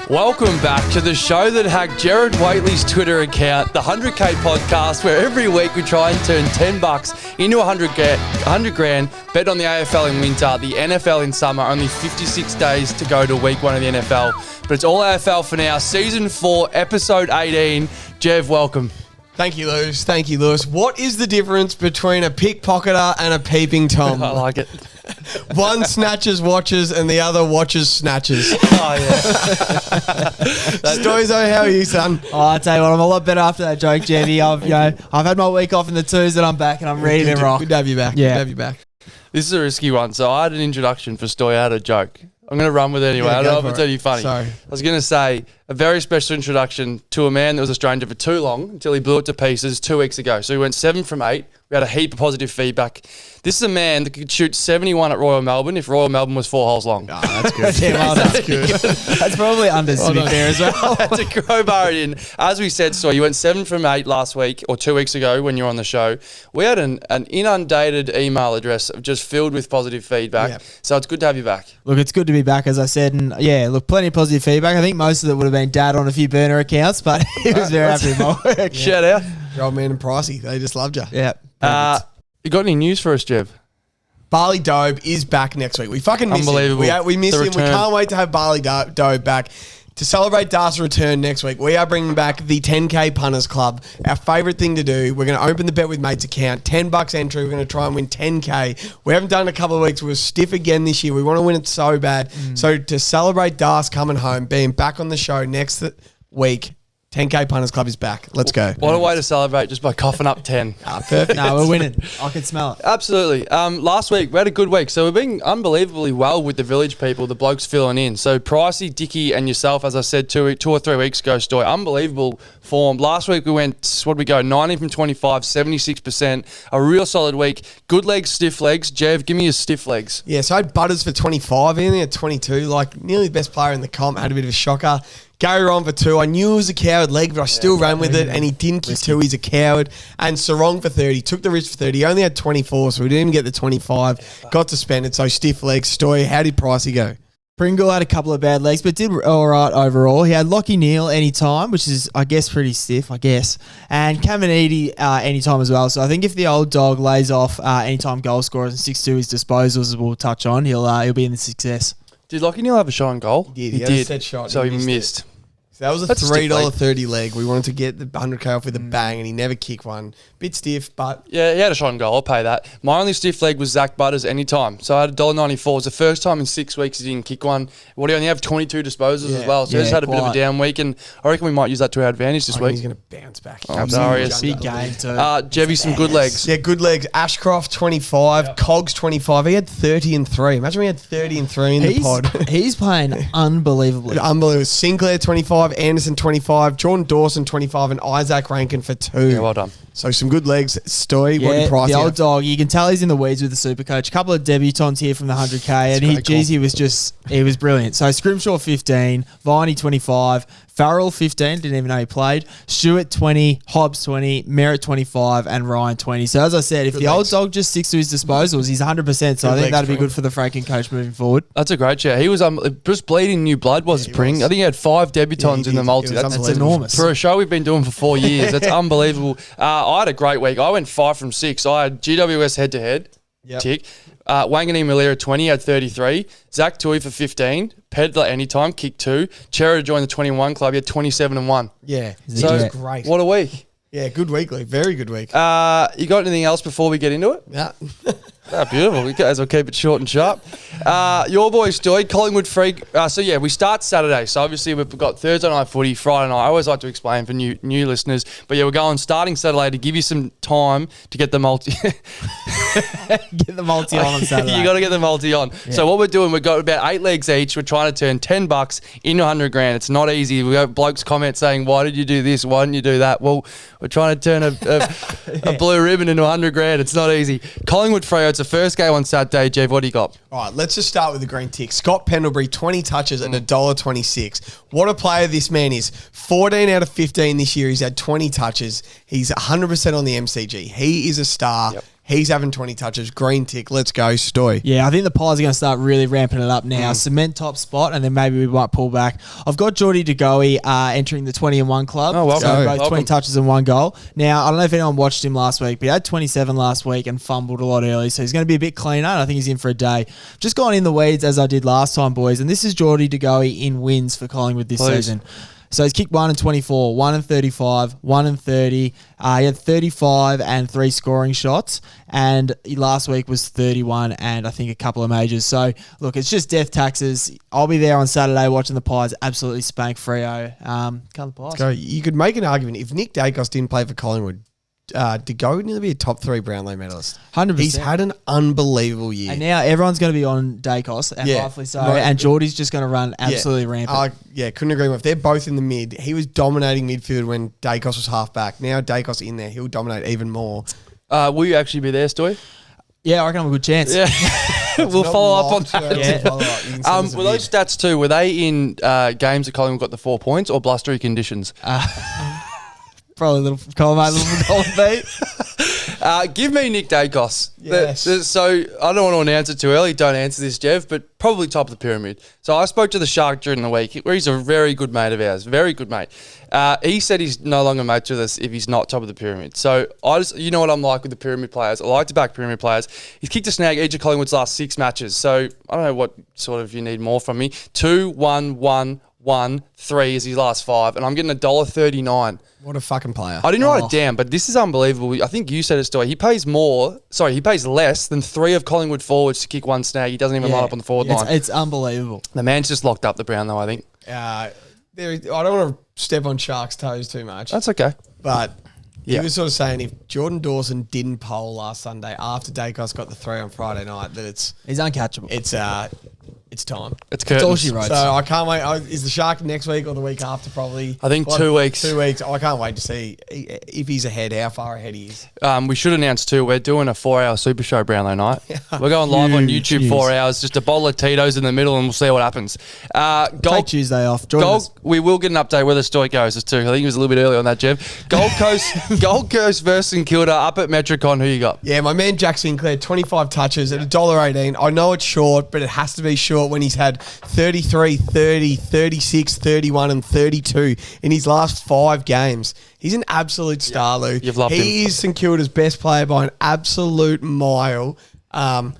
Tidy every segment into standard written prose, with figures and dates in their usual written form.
Welcome back to the show that hacked Jared Waitley's Twitter account, the 100K podcast, where every week we try and turn $10 into 100 grand, bet on the AFL in winter, the NFL in summer, only 56 days to go to week one of the NFL. But it's all AFL for now. Season 4, episode 18. Jev, welcome. Thank you, Lewis. Thank you, Lewis. What is the difference between a pickpocketer and a peeping Tom? I like it. One snatches watches and the other watches snatches. Oh, yeah. Stoizo, how are you, son? Oh, I tell you what, I'm a lot better after that joke, Jevy. I've had my week off in the twos and I'm back and I'm ready to rock. Good to have you back. Yeah. Good to have you back. This is a risky one. So I had an introduction for Stoi. I had a joke. I'm going to run with it anyway. Yeah, I don't know if it's any funny. Sorry. I was going to say a very special introduction to a man that was a stranger for too long until he blew it to pieces 2 weeks ago. So he went 7 from 8. We had a heap of positive feedback. This is a man that could shoot 71 at Royal Melbourne if Royal Melbourne was 4 holes long. Oh, that's good. Yeah, well, that's good. That's probably unders to be fair as well. To crowbar it in. As we said, so you went 7 from 8 last week or 2 weeks ago when you were on the show. We had an inundated email address just filled with positive feedback. Yep. So it's good to have you back. Look, it's good to be back, as I said. And yeah, look, plenty of positive feedback. I think most of it would have been Dad on a few burner accounts, but he was very happy with my work. Shout out. Your old man and Pricey, they just loved you. Yeah. You got any news for us, Jev? Barley Dobe is back next week. We fucking miss Unbelievable. him. We miss The him. return. We can't wait to have Barley Dobe back. To celebrate Dar's return next week, we are bringing back the 10K Punters Club. Our favourite thing to do. We're going to open the Bet with Mates account. $10 entry. We're going to try and win 10K. We haven't done it in a couple of weeks. We were stiff again this year. We want to win it so bad. So to celebrate Dar's coming home, being back on the show next week, 10K Punters Club is back. Let's go. What a way to celebrate just by coughing up 10. Perfect. No, we're winning. I can smell it. Absolutely. Last week, we had a good week. So we're being unbelievably well with the village people, the blokes filling in. So Pricey, Dickie and yourself, as I said 2 or 3 weeks ago, Stoi, unbelievable form. Last week we went, what did we go, 19 from 25, 76%. A real solid week. Good legs, stiff legs. Jev, give me your stiff legs. Yeah, so I had Butters for 25. He only had 22. Like, nearly the best player in the comp. Had a bit of a shocker. Gary Ron for 2. I knew it was a coward leg, but I still ran with it, and he didn't kick 2. He's a coward. And Sarong for 30. Took the risk for 30. He only had 24, so we didn't even get the 25. Got suspended, so stiff legs. Story, how did Pricey go? Pringle had a couple of bad legs, but did all right overall. He had Lockie Neal anytime, which is, I guess, pretty stiff, And Caminiti anytime as well. So I think if the old dog lays off anytime goal scorers and 6-2 his disposals, as we'll touch on, he'll be in the success. Did Lockie Neal have a shot on goal? He did. He had a set shot. So he He missed. So that was a That's a stiff $3.30 leg. We wanted to get the 100K off with a bang, and he never kicked one. Bit stiff, but... Yeah, he had a shot on goal. I'll pay that. My only stiff leg was Zach Butters anytime. So I had $1.94. It was the first time in 6 weeks he didn't kick one. What do you only have? 22 disposals as well. So he just had a bit of a down week, and I reckon we might use that to our advantage this week. He's going to bounce back. Glorious. Big game too. Jevy, some good legs. Yeah, good legs. Ashcroft, 25. Cogs, 25. He had 30 and 3. Imagine we had 30 and 3 in the pod. He's playing unbelievably. Unbelievable. Sinclair, 25. Anderson, 25. Jordan Dawson, 25. And Isaac Rankin for 2. Yeah, well done. So some good legs. Stoi, what Yeah, did Price the have? old dog. You can tell he's in the weeds with the super coach. A couple of debutants here from the 100K, and he was brilliant. So Scrimshaw 15, Viney 25, Farrell 15, didn't even know he played. Stewart 20, Hobbs 20, Merritt 25, and Ryan 20. So as I said, if Good the legs. old dog just sticks to his disposals, he's 100%. So Good I think legs that'd be for him. good for the Franken coach moving forward. That's a great chat. He was just bleeding new blood, was he Pring. was. I think he had 5 debutants Yeah, he in the did. multi. It was That's unbelievable. enormous. For a show we've been doing for 4 years, that's unbelievable. I had a great week. I went 5 from 6. I had GWS head-to-head, Yep. tick. Wangani Malira 20, had 33. Zach Tui for 15. Pedler anytime, kicked 2. Chera joined the 21 club, he had 27 and 1. Yeah. So, He was great. what a week. Yeah, good week, Lee. Very good week. You got anything else before we get into it? Yeah. Beautiful. We guys will keep it short and sharp. Your boy Stoi, Collingwood Freak. We start Saturday. So obviously we've got Thursday night footy, Friday night. I always like to explain for new listeners. But yeah, we're going starting Saturday to give you some time to get the multi. Get the multi on Saturday. You got to get the multi on. Yeah. So what we're doing, we've got about 8 legs each. We're trying to turn $10 into 100 grand. It's not easy. We got blokes comment saying, "Why did you do this? Why didn't you do that?" Well, we're trying to turn a blue ribbon into 100 grand. It's not easy. Collingwood Freo. It's the first game on Saturday. Jev, what do you got? All right, let's just start with the green tick. Scott Pendlebury, 20 touches at $1.26. What a player this man is. 14 out of 15 this year. He's had 20 touches. He's 100% on the MCG. He is a star. Yep. He's having 20 touches. Green tick. Let's go, Stoi. Yeah, I think the Pies are going to start really ramping it up now. Cement top spot, and then maybe we might pull back. I've got Geordie DeGoey entering the 20-1 club. Oh, welcome. So both Welcome. 20 touches and 1 goal. Now, I don't know if anyone watched him last week, but he had 27 last week and fumbled a lot early, so he's going to be a bit cleaner, and I think he's in for a day. Just gone in the weeds as I did last time, boys, and this is Geordie DeGoey in wins for Collingwood this season. So he's kicked 1 and 24, 1 and 35, 1 and 30. He had 35 and 3 scoring shots. And last week was 31 and I think a couple of majors. So, look, it's just death taxes. I'll be there on Saturday watching the Pies absolutely spank Freo. Come the Pies. So you could make an argument if Nick Dacos didn't play for Collingwood, DeGoey would nearly be a top 3 Brownlow medalist. 100%. He's had an unbelievable year. And now everyone's going to be on Dacos, and rightfully so. Right. And Geordie's just going to run absolutely rampant. Couldn't agree more. If they're both in the mid, he was dominating midfield when Dacos was half back. Now Dacos in there, he'll dominate even more. Will you actually be there, Stoi? Yeah, I reckon I have a good chance. Yeah. We'll follow up on that. Were those stats too, were they in games that Collingwood got the 4 points or blustery conditions? Probably a little column A, little column B. Give me Nick Dacos. Yes. So I don't want to announce it too early. Don't answer this, Jev, but probably top of the pyramid. So I spoke to the Shark during the week, where he's a very good mate of ours. Very good mate. He said he's no longer mates with us if he's not top of the pyramid. So you know what I'm like with the pyramid players. I like to back pyramid players. He's kicked a snag each of Collingwood's last 6 matches. So I don't know what sort of you need more from me. 2, 1, 1, 1, 3 is his last 5, and I'm getting $1.39. What a fucking player. I didn't write it down, but this is unbelievable. I think you said it, Stoi. He pays less than 3 of Collingwood forwards to kick 1 snag. He doesn't even line up on the forward line. It's unbelievable. The man's just locked up the Brown, though, I think. I don't want to step on Shark's toes too much. That's okay. But he was sort of saying if Jordan Dawson didn't poll last Sunday after Dacos got the 3 on Friday night, that he's uncatchable. It's time. It's That's all curtains. she wrote. So I can't wait. Is the Shark next week or the week after? Probably. I think 2 weeks. 2 weeks. I can't wait to see if he's ahead, how far ahead he is. We should announce too, we're doing a 4-hour Super Show Brownlow night. We're going live on YouTube 4 hours, just a bowl of Tito's in the middle, and we'll see what happens. Take Tuesday off. We will get an update where the Stoi goes too. I think he was a little bit early on that, Jev. Gold Coast versus St Kilda up at Metricon. Who you got? Yeah, my man Jack Sinclair, 25 touches at $1.18. I know it's short, but it has to be short when he's had 33, 30, 36, 31 and 32 in his last 5 games. He's an absolute star, Lou. You've loved him. He is St Kilda's best player by an absolute mile. You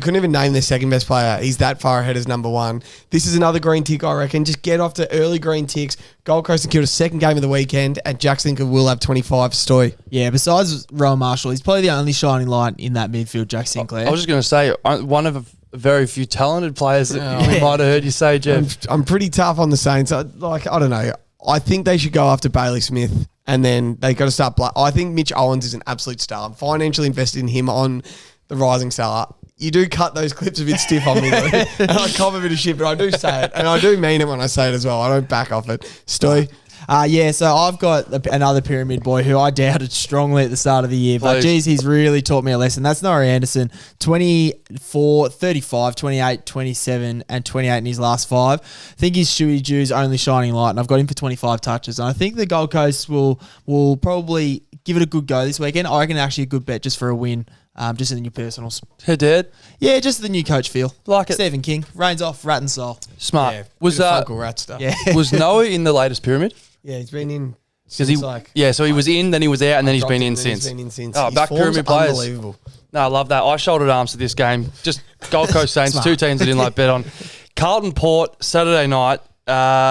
couldn't even name their second best player. He's that far ahead as number 1. This is another green tick, I reckon. Just get off to early green ticks. Gold Coast and Kilda's second game of the weekend, and Jack Sinclair will have 25. Stoi. Yeah, besides Rowan Marshall, he's probably the only shining light in that midfield, Jack Sinclair. I was just going to say, one of very few talented players that we might have heard you say, Jeff. I'm pretty tough on the Saints. I don't know. I think they should go after Bailey Smith, and then they got to start. I think Mitch Owens is an absolute star. I'm financially invested in him on the Rising Star. You do cut those clips a bit stiff on me, Lou, and I cop a bit of shit, but I do say it, and I do mean it when I say it as well. I don't back off it. Stoi. So I've got another pyramid boy who I doubted strongly at the start of the year. But, geez, he's really taught me a lesson. That's Norrie Anderson, 24, 35, 28, 27, and 28 in his last 5. I think he's Shuey Jew's only shining light, and I've got him for 25 touches. And I think the Gold Coast will probably give it a good go this weekend. I reckon actually a good bet just for a win. Just in the new personals. Who did? Yeah, just the new coach feel. Like it. Stephen King. Reigns off, rat and soul. Smart. Yeah, Was Uncle Rat stuff. Yeah. was Noah in the latest pyramid? Yeah, he's been in So he was in, then he was out, and then he's been in since. Oh, His back form's pyramid players. Unbelievable. No, I love that. I shouldered arms to this game. Just Gold Coast Saints, 2 teams I didn't like bet on. Carlton Port, Saturday night.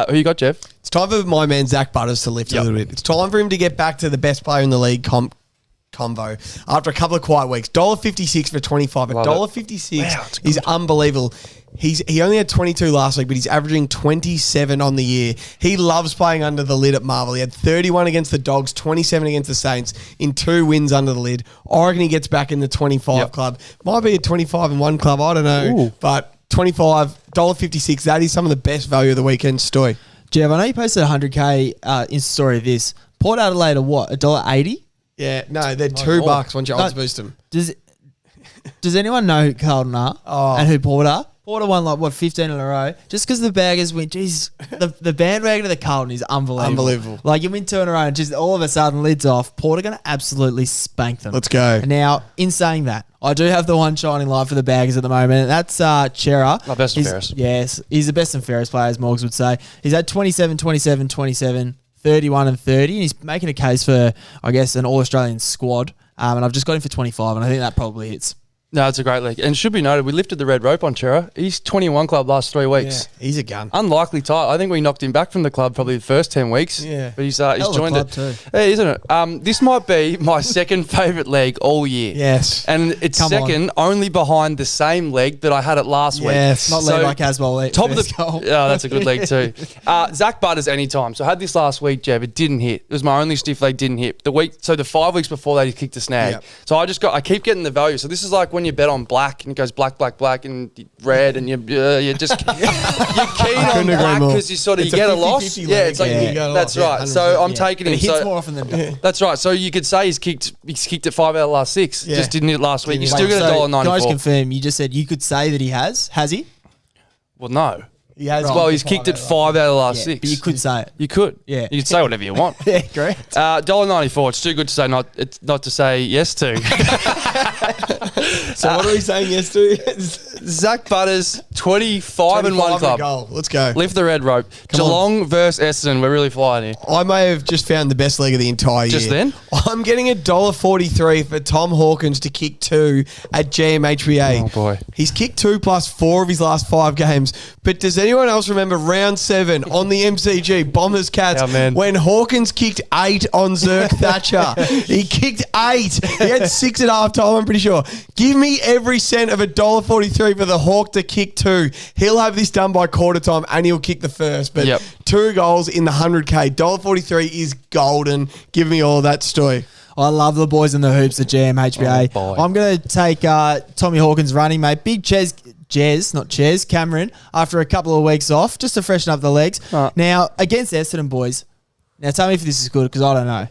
Who you got, Jeff? It's time for my man Zach Butters to lift a little bit. It's time for him to get back to the best player in the league combo after a couple of quiet weeks. $1.56 for 25. $1.56 is unbelievable. He only had 22 last week, but he's averaging 27 on the year. He loves playing under the lid at Marvel. He had 31 against the Dogs, 27 against the Saints in 2 wins under the lid. I reckon he gets back in the 25 club. Might be a 25 and 1 club. I don't know. Ooh. But 25, $1.56, that is some of the best value of the weekend. Stoi. Jeff, I know you posted 100K in story of this. Port Adelaide are what? $1.80? Yeah, no, they're $2 once you odds boost them. Does anyone know who Carlton are and who Porter? Porter won 15 in a row. Just because the Baggers win, geez, the bandwagon of the Carlton is unbelievable. Like you win 2 in a row and just all of a sudden lids off. Porter going to absolutely spank them. Let's go. Now, in saying that, I do have the one shining light for the Baggers at the moment. And that's Chera. My best and fairest. Yes, he's the best and fairest player, as Morgs would say. He's had 27, 27, 27, 31 and 30. And he's making a case for, I guess, an All-Australian squad. And I've just got him for 25, and I think that probably hits. No, it's a great league. And it should be noted, we lifted the red rope on Chera. He's 21 club last 3 weeks. Yeah, he's a gun. Unlikely title. I think we knocked him back from the club probably the first 10 weeks. Yeah. But he's joined it. Too. Yeah, isn't it? This might be my second favourite leg all year. Yes. And it's second only behind the same leg that I had it last week. Yes. Not led by Casbolt. Top of the goal. Yeah, that's a good leg too. Zach Butters anytime. So I had this last week, Jev. It didn't hit. It was my only stiff leg, didn't hit. The 5 weeks before that, he kicked a snag. Yep. So I keep getting the value. So this is like when you bet on black and it goes black, black, black and red and you're just you're keen on black because you get a loss. Yeah, it's like that's right. So I'm taking him. It hits more often than not. That's right. So you could say he's kicked it 5 out of the last 6. Yeah. Just didn't hit last week. You still Wait, get so $1.94. Can I just confirm? You just said you could say that he has. Has he? Well, no. He has. Well, he's kicked it 5 out of the last 6. But you could say it. You could. Yeah. You could say whatever you want. Yeah, great. $1.94. It's too good to say not to say yes to. So what are we saying yes to? Zach Butters, 25 and 1 club. Goal. Let's go. Lift the red rope. Geelong versus Essendon. We're really flying here. I may have just found the best leg of the entire year. Just then? I'm getting $1.43 for Tom Hawkins to kick 2 at GMHBA. Oh, boy. He's kicked 2 plus 4 of his last 5 games. But does anyone else remember round 7 on the MCG, Bombers Cats, when Hawkins kicked 8 on Zerk Thatcher? He kicked 8. He had 6 at half time, I'm pretty sure. Give me every cent of $1.43 for the Hawk to kick 2. He'll have this done by quarter time and he'll kick the first. But 2 goals in the 100K. $1.43 is golden. Give me all that, Stoi. I love the boys in the hoops at GMHBA. Oh, I'm going to take Tommy Hawkins running, mate. Big Cameron, after a couple of weeks off, just to freshen up the legs. Now, against Essendon, boys. Now, tell me if this is good, because I don't know.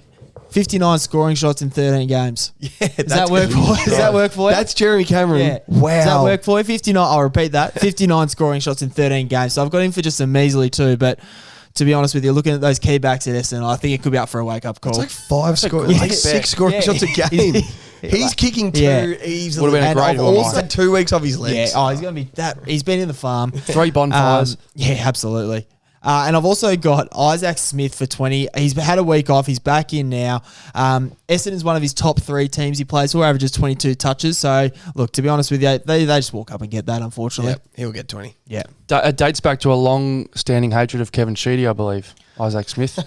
59 scoring shots in 13 games. Yeah, Does that work for you? Does that work for you? That's Jeremy Cameron. Yeah. Wow. Does that work for you? 59, I'll repeat that. 59 scoring shots in 13 games. So I've got him for just a measly 2, but to be honest with you, looking at those key backs at Essendon, I think it could be up for a wake-up call. It's like 6 scoring shots a game. He's kicking 2 easily. Would have been a great one. Also had 2 weeks off his legs. Yeah, he's going to be that. He's been in the farm. 3 bonfires. Yeah, absolutely. And I've also got Isaac Smith for 20. He's had a week off. He's back in now. Essendon's one of his top 3 teams he plays for, averages 22 touches. So, look, to be honest with you, they just walk up and get that, unfortunately. Yep, he'll get 20. Yeah. It dates back to a long-standing hatred of Kevin Sheedy, I believe. Isaac Smith.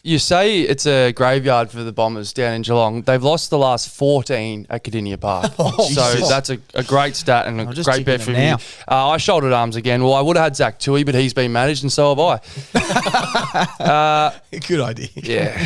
You say it's a graveyard for the Bombers down in Geelong. They've lost the last 14 at Cardinia Park. So that's a great stat and a great bet for me. I shouldered arms again. Well, I would have had Zach Tui, but he's been managed and so have I. Good idea. Yeah.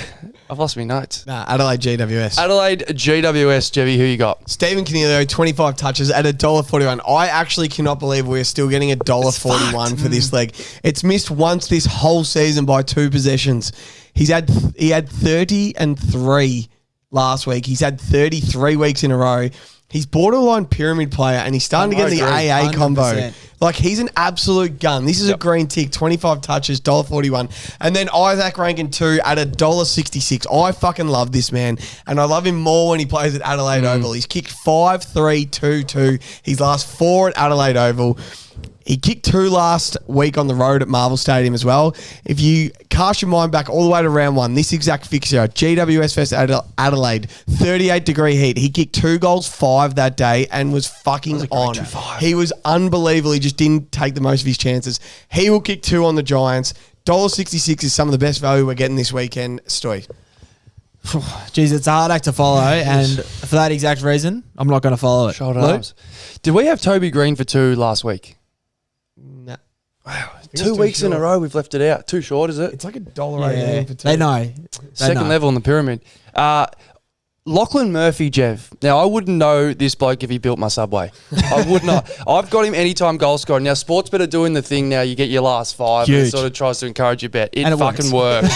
I've lost my notes. Adelaide GWS. Adelaide GWS, Jevy, who you got? Stephen Canelio, 25 touches at $1.41. I actually cannot believe we're still getting $1.41 for this leg. It's missed once this whole season by 2 possessions. He had 30 and 3 last week. He's had 33 weeks in a row. He's borderline pyramid player, and he's starting to get in the AA 100%. Combo. Like, he's an absolute gun. This is a green tick, 25 touches, $1.41. And then Isaac Rankin 2 at $1.66. I fucking love this man, and I love him more when he plays at Adelaide Oval. He's kicked 5-3-2-2. His last 4 at Adelaide Oval. He kicked 2 last week on the road at Marvel Stadium as well. If you cast your mind back all the way to round 1, this exact fixture, GWS vs Adelaide, 38-degree heat. He kicked 2 goals, 5 that day, and was fucking on. He was unbelievable. He just didn't take the most of his chances. He will kick 2 on the Giants. $1.66 is some of the best value we're getting this weekend. Stoi. Jeez, it's a hard act to follow, and for that exact reason, I'm not going to follow it. Shoulder arms. Did we have Toby Green for 2 last week? No. Wow. 2 weeks in a row we've left it out. Too short, is it? It's like $1.88 for 2. They know. Second level in the pyramid. Lachlan Murphy, Jev. Now, I wouldn't know this bloke if he built my Subway. I would not. I've got him anytime goal scorer. Now, Sportsbet are doing the thing now. You get your last 5 and it Huge. sort of tries to encourage your bet. It And it fucking works.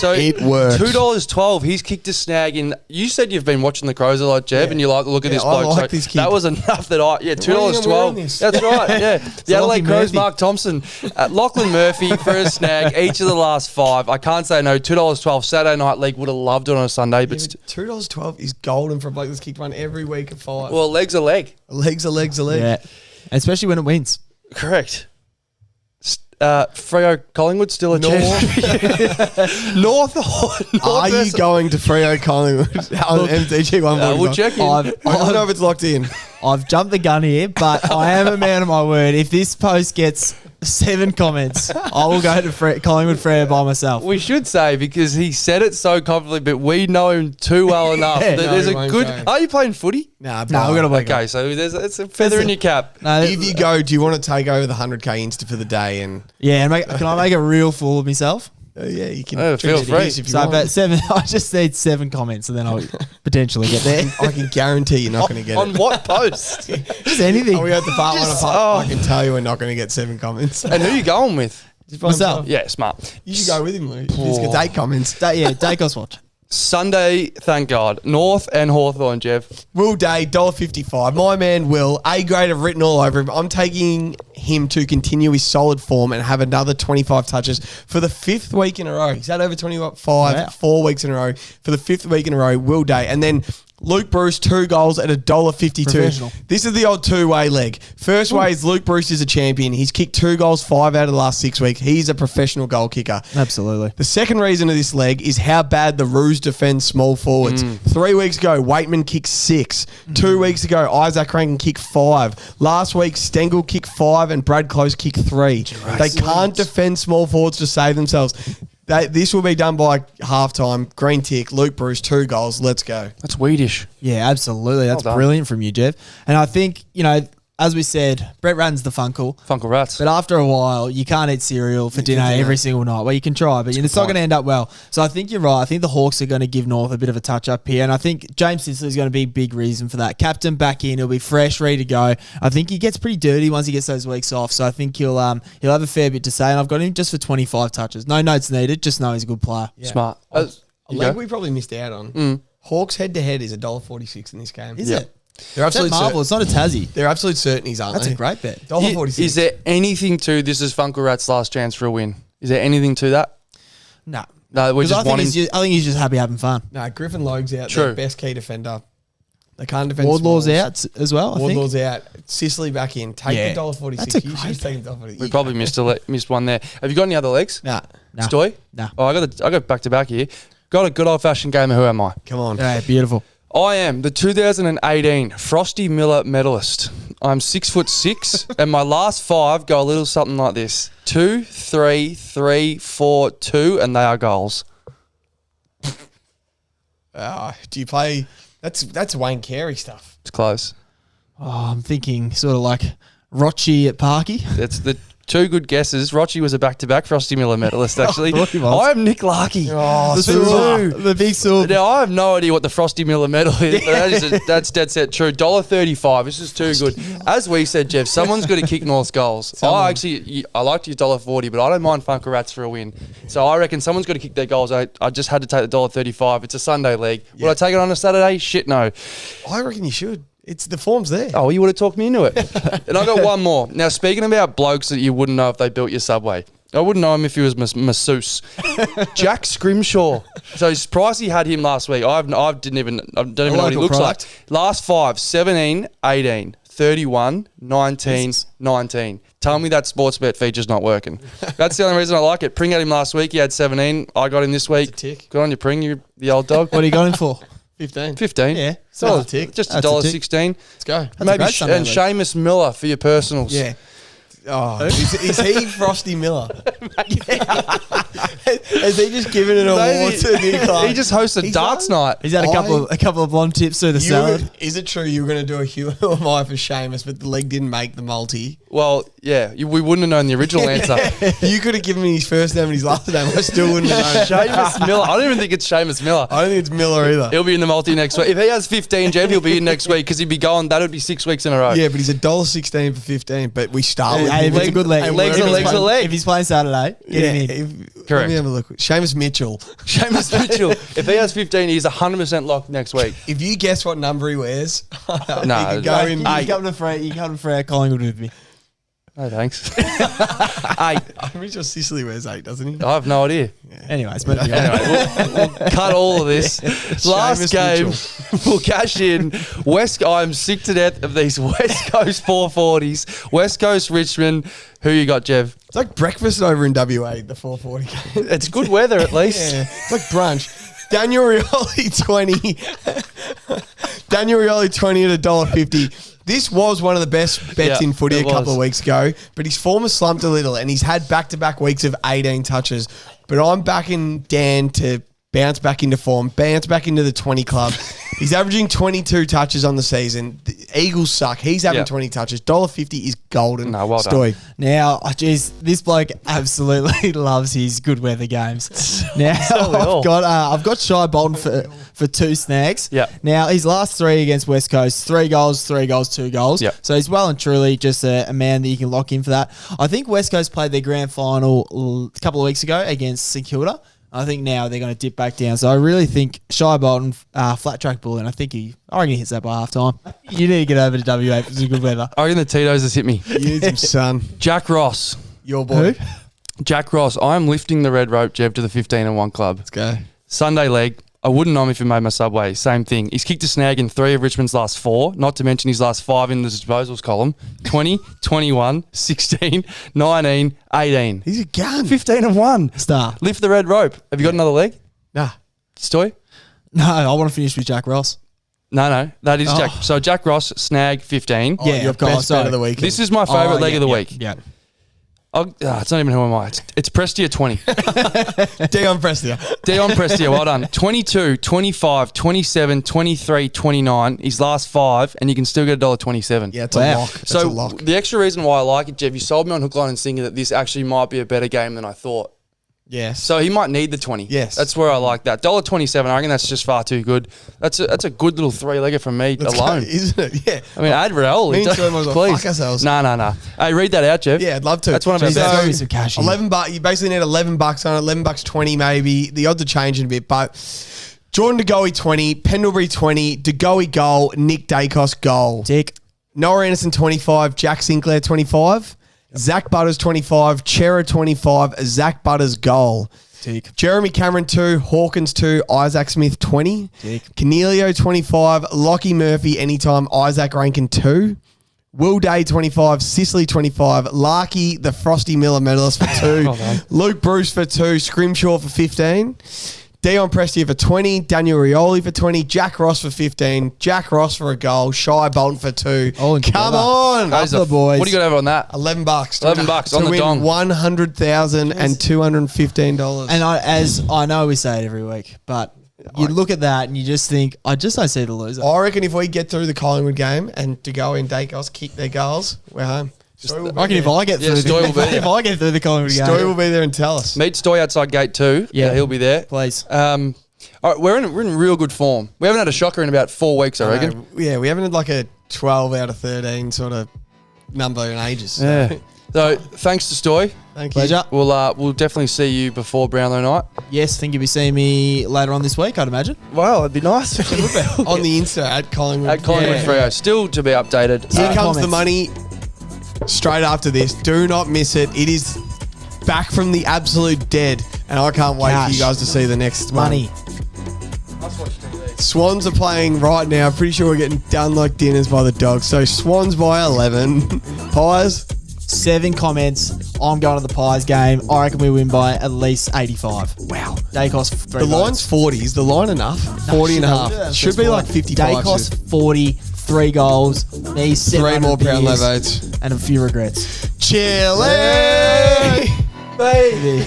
So It works. $2.12. He's kicked a snag in. You said you've been watching the Crows a lot, Jev, and you like the look of this I bloke. like this kid. That was enough that I... Yeah, $2.12. That's right, yeah. The Adelaide Lachlan Crows, Murphy. Mark Thompson. Lachlan Murphy for a snag. Each of the last 5. I can't say no. $2.12. Saturday Night League would have loved it on a Sunday, but... $2.12 is golden for a bloke that's kicked one every week at 5. Well, leg's a leg. Legs are legs are legs. Yeah. Especially when it wins. Correct. Freo Collingwood still a chance. North. Are you going to Freo Collingwood on MTG 145? We'll check in. I don't know if it's locked in. I've jumped the gun here, but I am a man of my word. If this post gets 7 comments, I will go to Collingwood Freo by myself. We should say, because he said it so confidently, but we know him too well enough Yeah. that No, there's he a won't good... go. Are you playing footy? Nah, No, we're going to wake Okay, up. so it's a feather in your cap. No, If you go, do you want to take over the 100k Insta for the day? And yeah, and can I make a real fool of myself? yeah, you can. Oh, feel treat it free. as if you So want. about 7, I just need 7 comments and then I'll potentially get there. I can guarantee you're not going to get On it. what post? Just anything. Are we at the part one Just- apart? I can tell you we're not going to get 7 comments. And who are you going with? Just myself. Yeah, smart. You should go with him, Lou. He's got 8 comments. Dacos watch. Sunday, thank God. North and Hawthorn, Jev. Will Day, $1.55. My man Will, A grade have written all over him. I'm taking him to continue his solid form and have another 25 touches for the 5th week in a row. He's had over 25, Wow. 4 weeks in a row. For the 5th week in a row, Will Day. And then Luke Bruce, 2 goals at $1.52. Professional. This is the old 2-way leg. First way is Luke Bruce is a champion. He's kicked 2 goals 5 out of the last 6 weeks. He's a professional goal kicker. Absolutely. The second reason of this leg is how bad the Roos defend small forwards. 3 weeks ago, Waitman kicked 6. 2 weeks ago, Isaac Rankin kicked 5. Last week, Stengel kicked 5 and Brad Close kicked 3. They can't defend small forwards to save themselves. This will be done by halftime. Green tick, Luke Bruce, 2 goals. Let's go. That's weedish. Yeah, absolutely. That's Well done. brilliant from you, Jev. And I think, as we said, Brett Ratton's the Funkle. Funkle Rats. But after a while, you can't eat cereal for dinner every single night. Well, you can try, but it's not going to end up well. So I think you're right. I think the Hawks are going to give North a bit of a touch up here. And I think James Sicily is going to be a big reason for that. Captain back in. He'll be fresh, ready to go. I think he gets pretty dirty once he gets those weeks off. So I think he'll have a fair bit to say. And I've got him just for 25 touches. No notes needed. Just know he's a good player. Smart. A You leg go. we probably missed out on. Hawks head-to-head is $1.46 in this game. Is it? They're Is that absolute Marvel? It's not a Tassie. They're absolute certainties, aren't That's they? a great bet. $1.46. Is there anything to this is Funkle Rat's last chance for a win? Is there anything to that? No. No, we Because just I want him. think he's just happy having fun. No, Griffin Logue's out. True. Their best key defender. They can't defend. Wardlaw's smalls. out as well, I think. Wardlaw's out. Sicily back in. Take Yeah. the $1.46. That's a You great should have taken $1.46. We probably missed one there. Have you got any other legs? Nah. Nah. Stoi? Nah. Oh, I got back to back here. Got a good old fashioned game of Who Am I? Come on. Yeah, beautiful. I am the 2018 Frosty Miller medalist. I'm 6'6", and my last 5 go a little something like this: 2, 3, 3, 4, 2, and they are goals. Do you play? That's Wayne Carey stuff. It's close. Oh, I'm thinking sort of like Rochi at Parky. That's the 2 good guesses. Rochi was a back-to-back Frosty Miller medalist, actually. thought he was. I am Nick Larkey. Oh, The super. the big sword. Now, I have no idea what the Frosty Miller medal is, but that's dead set true. $1.35. This is too good. As we said, Jeff, someone's got to kick North's goals. I like to use $1.40, but I don't mind Funkle Rats for a win. So I reckon someone's got to kick their goals. I just had to take the $1.35. It's a Sunday league. Would I take it on a Saturday? Shit, no. I reckon you should. It's the form's there. Oh, you would have talked me into it. And I got one more. Now, speaking about blokes that you wouldn't know if they built your Subway. I wouldn't know him if he was masseuse. Jack Scrimshaw. So his pricey had him last week. I don't even know what he local looks product. like. Last 5, 17, 18, 31, 19, 19. Tell me that sports bet feature's not working. That's the only reason I like it. Pring had him last week. He had 17. I got him this week. That's a tick. Good on you, Pring. You the old dog. What are you going for? 15. 15. Yeah. Solid That's a tick. Just That's a tick. $1.16. Let's go. a Maybe great Sunday and league. Seamus Miller for your personals. Yeah. Oh, is he Frosty Miller? Has he just given an award to the new club? He just hosted darts night. He's had a couple of blonde tips through the salad. Is it true you were going to do a Who Am I for Seamus, but the league didn't make the multi? Well, yeah, we wouldn't have known the original answer. You could have given me his first name and his last name. I still wouldn't have known. Seamus Miller. I don't even think it's Seamus Miller. I don't think it's Miller either. He'll be in the multi next week. If he has 15, Jev, he'll be in next week because he'd be going. That would be 6 weeks in a row. Yeah, but he's $1.16 for 15. But we start with Hey, if it's a good leg. Hey, legs are leg. If he's playing Saturday, get him in. Correct. Let me have a look. Seamus Mitchell. Seamus Mitchell. If he has 15, he's 100% locked next week. If you guess what number he wears, No, he could go in. You come to Freya Collingwood with me. No, thanks. 8. I'm pretty sure Sicily wears 8, doesn't he? I have no idea. Anyways, moving on. Anyway, we'll cut all of this. Last game, we'll cash in. I'm sick to death of these West Coast 440s. West Coast Richmond. Who you got, Jev? It's like breakfast over in WA, the 440 game. It's good weather at least. Yeah, it's like brunch. Daniel Rioli 20. Daniel Rioli 20 at $1.50. This was one of the best bets in footy a couple of weeks ago, but his form has slumped a little and he's had back-to-back weeks of 18 touches. But I'm backing Dan to bounce back into form, bounce back into the 20 club. He's averaging 22 touches on the season. The Eagles suck. He's having 20 touches. $1.50 is golden. No, well done. Stoi. Now, this bloke absolutely loves his good weather games. Now, I've got Shy Bolton for 2 snags. Yeah. Now, his last 3 against West Coast, 3 goals, 2 goals. Yeah. So he's well and truly just a man that you can lock in for that. I think West Coast played their grand final a couple of weeks ago against St Kilda. I think now they're going to dip back down. So I really think Shy Bolton, flat track bull, and I reckon he hits that by half time. You need to get over to WA for some good weather. I reckon the Tito's has hit me. Use him, son. Jack Ross. Your boy. Who? Jack Ross. I'm lifting the red rope, Jev, to the 15-1 club. Let's go. Sunday leg. I wouldn't know him if he made my subway. Same thing. He's kicked a snag in 3 of Richmond's last 4, not to mention his last 5 in the disposals column. 20, 21, 16, 19, 18. He's a gun. 15-1. Star. Lift the red rope. Have you got another leg? Nah. Stoi? No, I want to finish with Jack Ross. No. That is Jack. So Jack Ross, snag 15. Yeah, your of course. best bet of the weekend. This is my favourite leg of the week. Yeah. It's not even who am I. It's Prestia 20. Dion Prestia. Dion Prestia, well done. 22, 25, 27, 23, 29. His last 5, and you can still get $1.27. Yeah, it's a lock. That's So a lock. the extra reason why I like it, Jev, you sold me on hook, line, and sinker that this actually might be a better game than I thought. Yes. So he might need the 20. Yes. That's where I like that. $1.27, I reckon that's just far too good. That's a good little 3-legger from me alone. Isn't it? Yeah. I mean, add Raoul. Me and Stoi might as well Please. fuck ourselves. No. Hey, read that out, Jev. Yeah, I'd love to. That's one of our Jeez, best. throw me some cash in. $11. You basically need $11 on it. $11.20 maybe. The odds are changing a bit, but Jordan DeGoey 20, Pendlebury 20, DeGoey goal, Nick Dacos goal. Tick. Noah Anderson 25, Jack Sinclair 25, Zach Butters 25, Chera 25, Zach Butters goal. Tick. Jeremy Cameron 2, Hawkins 2, Isaac Smith 20, Tick. Cornelio 25, Lockie Murphy anytime, Isaac Rankin 2, Will Day 25, Sicily 25, Larky the Frosty Miller medalist for 2, Luke Bruce for 2, Scrimshaw for 15, Dion Prestia for 20, Daniel Rioli for 20, Jack Ross for 15, Jack Ross for a goal, Shy Bolton for 2. All Come together. on! Those Up are- the boys. What do you got over on that? $11. $11 on to the win dong. $100,000 and $215. And as I know we say it every week, but you look at that and you just think, I just don't see the loser. I reckon if we get through the Collingwood game and DeGoey and Dacos kick their goals, we're home. I reckon if I get through, Stoi will be there. if I get through the Collingwood game, Stoi will be there and tell us. Meet Stoi outside gate 2. Yeah. He'll be there. please. All right, we're in real good form. We haven't had a shocker in about 4 weeks, I reckon. Yeah, we haven't had like a 12 out of 13 sort of number in ages. So. Yeah. So thanks to Stoi. Thank you. Pleasure. We'll definitely see you before Brownlow night. Yes, think you'll be seeing me later on this week, I'd imagine. Wow, it'd be nice. On the Insta at Collingwood. At Collingwood Yeah. Freo, still to be updated. Here comes comments. the money straight after this. Do not miss it. It is back from the absolute dead. And I can't wait for you Cash. guys to see the next one. Money. Swans are playing right now. Pretty sure we're getting done like dinners by the dogs. So Swans by 11. Pies. 7 comments. I'm going to the Pies game. I reckon we win by at least 85. Wow. Dacos, 3 The votes. line's 40. Is the line enough? 40 and a half. Yeah, Should that's be fine. like 55. Dacos, 40, 3 goals. These 3 more Brownlow votes votes. and a few regrets. Chili. Baby.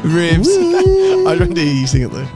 Ribs. I don't want to hear you sing it, Lou.